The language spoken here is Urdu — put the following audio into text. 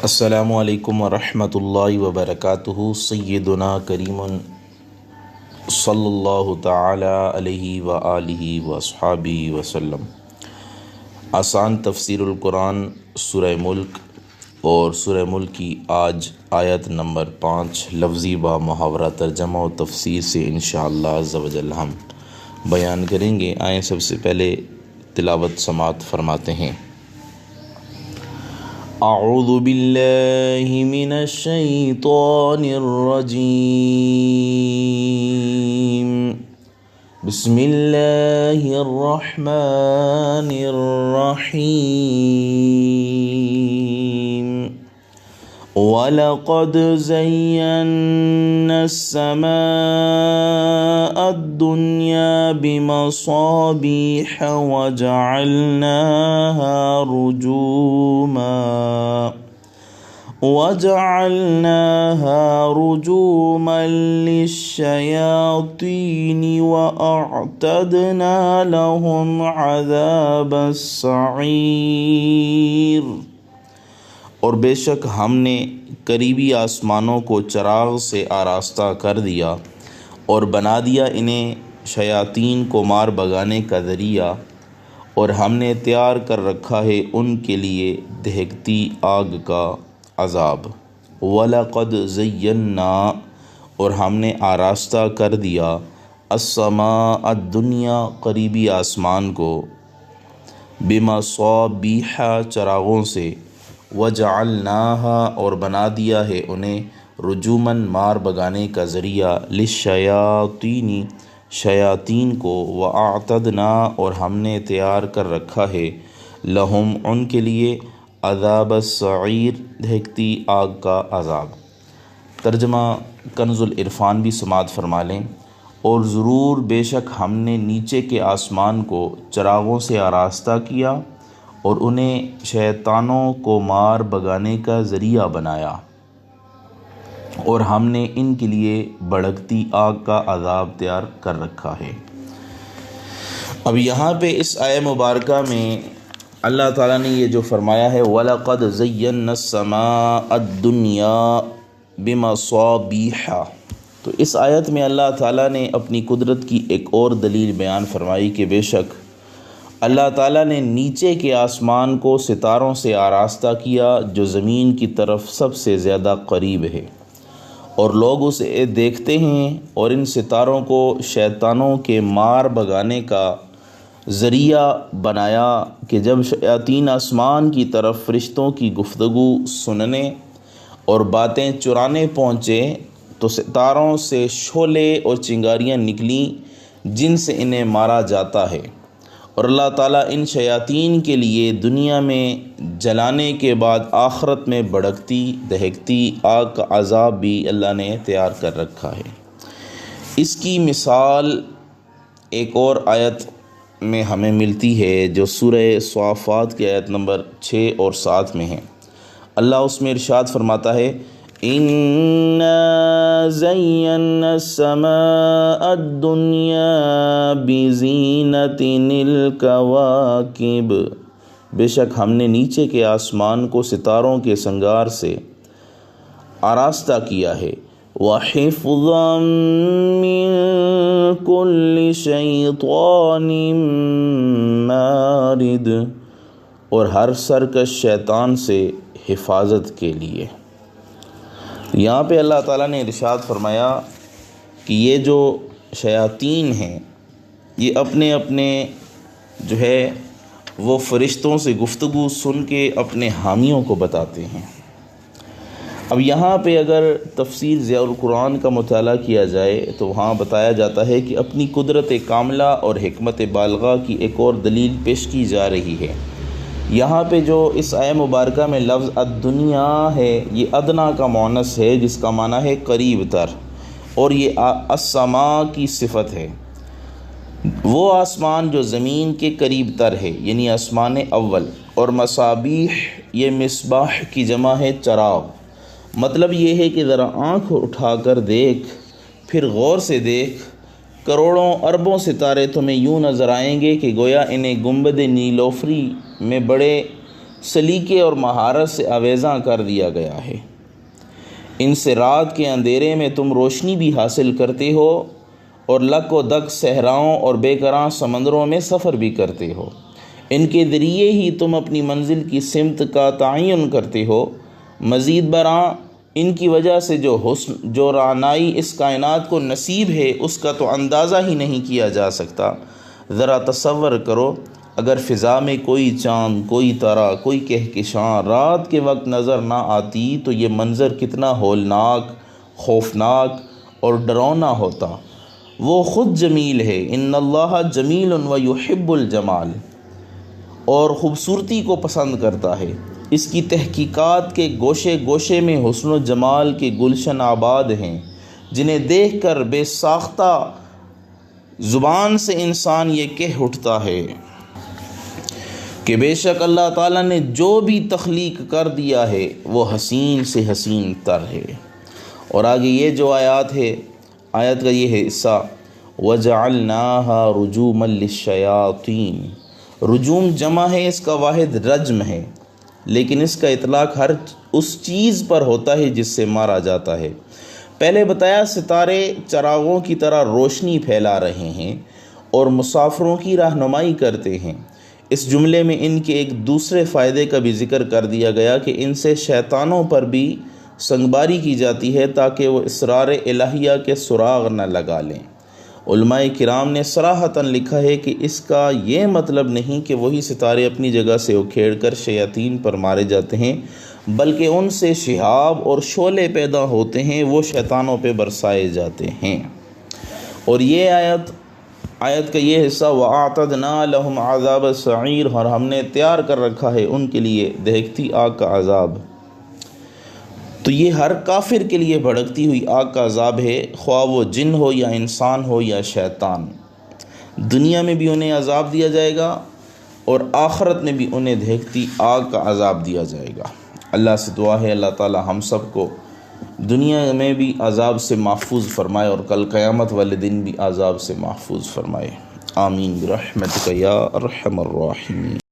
السلام علیکم ورحمۃ اللہ وبرکاتہ۔ سیدنا کریم صلی اللہ تعالی علیہ وآلہ واصحابہ وسلم۔ آسان تفسیر القرآن سورہ ملک اور سورہ ملک کی آج آیت نمبر 5 لفظی و محاورہ ترجمہ و تفسیر سے انشاءاللہ عز و جل ہم بیان کریں گے۔ آئیں سب سے پہلے تلاوت سماعت فرماتے ہیں۔ اعوذ باللہ من الشیطان الرجیم، بسم اللہ الرحمن الرحیم۔ وَلَقَدْ زَيَّنَّا السَّمَاءَ الدُّنْيَا بِمَصَابِيحَ وَجَعَلْنَاهَا رُجُومًا لِلشَّيَاطِينِ وَأَعْتَدْنَا لَهُمْ عَذَابَ السَّعِيرِ۔ اور بے شک ہم نے قریبی آسمانوں کو چراغ سے آراستہ کر دیا اور بنا دیا انہیں شیاطین کو مار بگانے کا ذریعہ، اور ہم نے تیار کر رکھا ہے ان کے لیے دہکتی آگ کا عذاب۔ وَلَقَدْ زَيَّنَّا، اور ہم نے آراستہ کر دیا، السماء الدنیا قریبی آسمان کو، بمصابیح چراغوں سے، وجعلناها اور بنا دیا ہے انہیں رجوماً مار بگانے کا ذریعہ، للشیاطین شیاطین کو، واعتدنا اور ہم نے تیار کر رکھا ہے، لہم ان کے لیے، عذاب السعیر دہکتی آگ کا عذاب۔ ترجمہ کنز العرفان بھی سماعت فرما لیں۔ اور ضرور بے شک ہم نے نیچے کے آسمان کو چراغوں سے آراستہ کیا اور انہیں شیطانوں کو مار بگانے کا ذریعہ بنایا، اور ہم نے ان کے لیے بھڑکتی آگ کا عذاب تیار کر رکھا ہے۔ اب یہاں پہ اس آیہ مبارکہ میں اللہ تعالیٰ نے یہ جو فرمایا ہے، وَلَقَدْ زَيَّنَّا السَّمَاءَ الدُّنْيَا بِمَصَابِيحَ، تو اس آیت میں اللہ تعالیٰ نے اپنی قدرت کی ایک اور دلیل بیان فرمائی کہ بے شک اللہ تعالیٰ نے نیچے کے آسمان کو ستاروں سے آراستہ کیا جو زمین کی طرف سب سے زیادہ قریب ہے، اور لوگ اسے دیکھتے ہیں، اور ان ستاروں کو شیطانوں کے مار بگانے کا ذریعہ بنایا کہ جب شیاطین آسمان کی طرف فرشتوں کی گفتگو سننے اور باتیں چرانے پہنچے تو ستاروں سے شعلے اور چنگاریاں نکلیں جن سے انہیں مارا جاتا ہے، اور اللہ تعالیٰ ان شیاطین کے لیے دنیا میں جلانے کے بعد آخرت میں بھڑکتی دہکتی آگ کا عذاب بھی اللہ نے تیار کر رکھا ہے۔ اس کی مثال ایک اور آیت میں ہمیں ملتی ہے جو سورہ صافات کی آیت نمبر 6 اور 7 میں ہے۔ اللہ اس میں ارشاد فرماتا ہے، اِنَّا زَيَّنَّا السَّمَاءَ الدُّنْيَا بِزِينَةٍ الْكَوَاكِبِ، بے شک ہم نے نیچے کے آسمان کو ستاروں کے سنگار سے آراستہ کیا ہے، وَحِفْظًا مِّن كُلِّ شَيْطَانٍ مَارِدٍ، اور ہر سرکش شیطان سے حفاظت کے لیے۔ یہاں پہ اللہ تعالیٰ نے ارشاد فرمایا کہ یہ جو شیاطین ہیں یہ اپنے اپنے جو ہے وہ فرشتوں سے گفتگو سن کے اپنے حامیوں کو بتاتے ہیں۔ اب یہاں پہ اگر تفسیر ضیاء القرآن کا مطالعہ کیا جائے تو وہاں بتایا جاتا ہے کہ اپنی قدرت کاملہ اور حکمت بالغہ کی ایک اور دلیل پیش کی جا رہی ہے۔ یہاں پہ جو اس آیہ مبارکہ میں لفظ الدنیا ہے یہ ادنا کا مؤنث ہے جس کا معنی ہے قریب تر، اور یہ السماء کی صفت ہے، وہ آسمان جو زمین کے قریب تر ہے یعنی آسمان اول، اور مصابیح یہ مصباح کی جمع ہے چراغ۔ مطلب یہ ہے کہ ذرا آنکھ اٹھا کر دیکھ، پھر غور سے دیکھ، کروڑوں اربوں ستارے تمہیں یوں نظر آئیں گے کہ گویا انہیں گنبد نیلوفری میں بڑے سلیقے اور مہارت سے آویزاں کر دیا گیا ہے۔ ان سے رات کے اندھیرے میں تم روشنی بھی حاصل کرتے ہو اور لک و دک صحراؤں اور بے کراں سمندروں میں سفر بھی کرتے ہو۔ ان کے ذریعے ہی تم اپنی منزل کی سمت کا تعین کرتے ہو۔ مزید برآں ان کی وجہ سے جو رعنائی اس کائنات کو نصیب ہے اس کا تو اندازہ ہی نہیں کیا جا سکتا۔ ذرا تصور کرو، اگر فضا میں کوئی چاند، کوئی تارا، کوئی کہکشاں رات کے وقت نظر نہ آتی تو یہ منظر کتنا ہولناک، خوفناک اور ڈراؤنا ہوتا۔ وہ خود جمیل ہے، ان اللہ جمیل و یحب الجمال، اور خوبصورتی کو پسند کرتا ہے۔ اس کی تحقیقات کے گوشے گوشے میں حسن و جمال کے گلشن آباد ہیں، جنہیں دیکھ کر بے ساختہ زبان سے انسان یہ کہہ اٹھتا ہے کہ بے شک اللہ تعالیٰ نے جو بھی تخلیق کر دیا ہے وہ حسین سے حسین تر ہے۔ اور آگے یہ جو آیت کا یہ ہے حصہ، وَجَعَلْنَاهَا رُجُومًا لِلشَّيَاطِينِ، رجوم جمع ہے، اس کا واحد رجم ہے، لیکن اس کا اطلاق ہر اس چیز پر ہوتا ہے جس سے مارا جاتا ہے۔ پہلے بتایا ستارے چراغوں کی طرح روشنی پھیلا رہے ہیں اور مسافروں کی رہنمائی کرتے ہیں۔ اس جملے میں ان کے ایک دوسرے فائدے کا بھی ذکر کر دیا گیا کہ ان سے شیطانوں پر بھی سنگباری کی جاتی ہے تاکہ وہ اسرار الہیہ کے سراغ نہ لگا لیں۔ علماء کرام نے صراحتاً لکھا ہے کہ اس کا یہ مطلب نہیں کہ وہی ستارے اپنی جگہ سے اکھیڑ کر شیاطین پر مارے جاتے ہیں، بلکہ ان سے شہاب اور شعلے پیدا ہوتے ہیں، وہ شیطانوں پہ برسائے جاتے ہیں۔ اور یہ آیت کا یہ حصہ، وَأَعْتَدْنَا لَهُمْ عَذَابَ السَّعِيرِ، اور ہم نے تیار کر رکھا ہے ان کے لیے دہکتی آگ کا عذاب۔ تو یہ ہر کافر کے لیے بھڑکتی ہوئی آگ کا عذاب ہے، خواہ وہ جن ہو یا انسان ہو یا شیطان۔ دنیا میں بھی انہیں عذاب دیا جائے گا اور آخرت میں بھی انہیں دہکتی آگ کا عذاب دیا جائے گا۔ اللہ سے دعا ہے اللہ تعالی ہم سب کو دنیا میں بھی عذاب سے محفوظ فرمائے اور کل قیامت والے دن بھی عذاب سے محفوظ فرمائے۔ آمین برحمتک یا ارحم الراحمین۔